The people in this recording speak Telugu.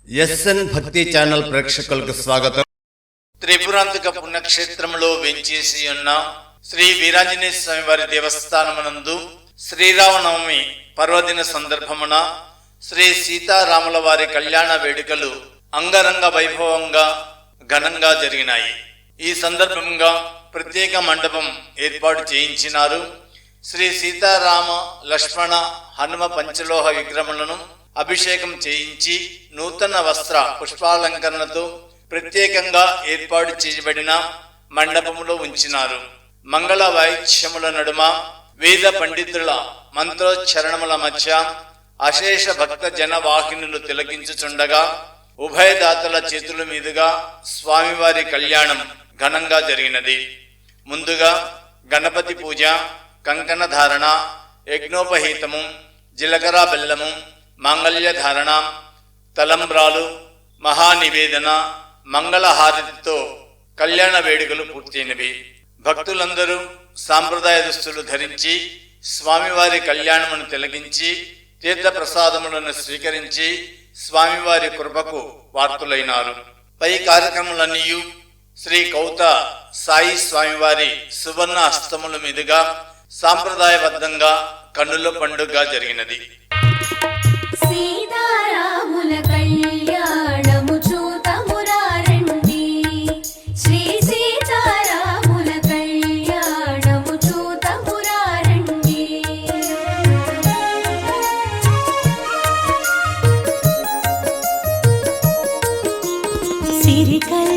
ఎస్ఎన్ భక్తి ఛానల్ ప్రేక్షకులకు స్వాగతం. త్రిపురాంతక పుణ్యక్షేత్రంలో వెంచేసి ఉన్న శ్రీ వీరాంజనేయ స్వామి వారి దేవస్థానమునందు శ్రీరామనవమి పర్వదిన సందర్భమున శ్రీ సీతారాముల వారి కళ్యాణ వేడుకలు అంగరంగ వైభవంగా ఘనంగా జరిగినాయి. ఈ సందర్భంగా ప్రత్యేక మండపం ఏర్పాటు చేయించినారు. శ్రీ సీతారామ లక్ష్మణ హనుమ పంచలోహ విగ్రహములను అభిషేకం చేయించి నూతన వస్త్ర పుష్పాలంకరణతో ప్రత్యేకంగా ఏర్పాటు చేయబడిన మండపములో ఉంచినారు. మంగళ వాయిద్యముల నడుమ వేద పండితుల మంత్రోచ్చరణముల మధ్య అశేష భక్త జన వాహినులు తిలకించుచుండగా ఉభయదాతల చేతుల మీదుగా స్వామివారి కళ్యాణం ఘనంగా జరిగినది. ముందుగా గణపతి పూజ, కంకణ ధారణ, యజ్ఞోపహీతము, జీలకర్ర బెల్లము, మాంగళ్య ధారణ, తలంబ్రాలు, మహానివేదన, మంగళహారతితో కళ్యాణ వేడుకలు పూర్తయినవి. భక్తులందరూ సాంప్రదాయ దుస్తులు ధరించి స్వామివారి కళ్యాణమును తిలకించి తీర్థప్రసాదములను స్వీకరించి స్వామివారి కృపకు వార్తులైనారు. పై కార్యక్రమాలన్నీ శ్రీ కౌత సాయి స్వామివారి సువర్ణ హస్తముల మీదుగా సాంప్రదాయబద్ధంగా కన్నుల పండుగ జరిగినది. సీతారాముల కళ్యాణము చూతమురారండి, శ్రీ సీతారాముల కళ్యాణము చూతమురారండి. సిరికల్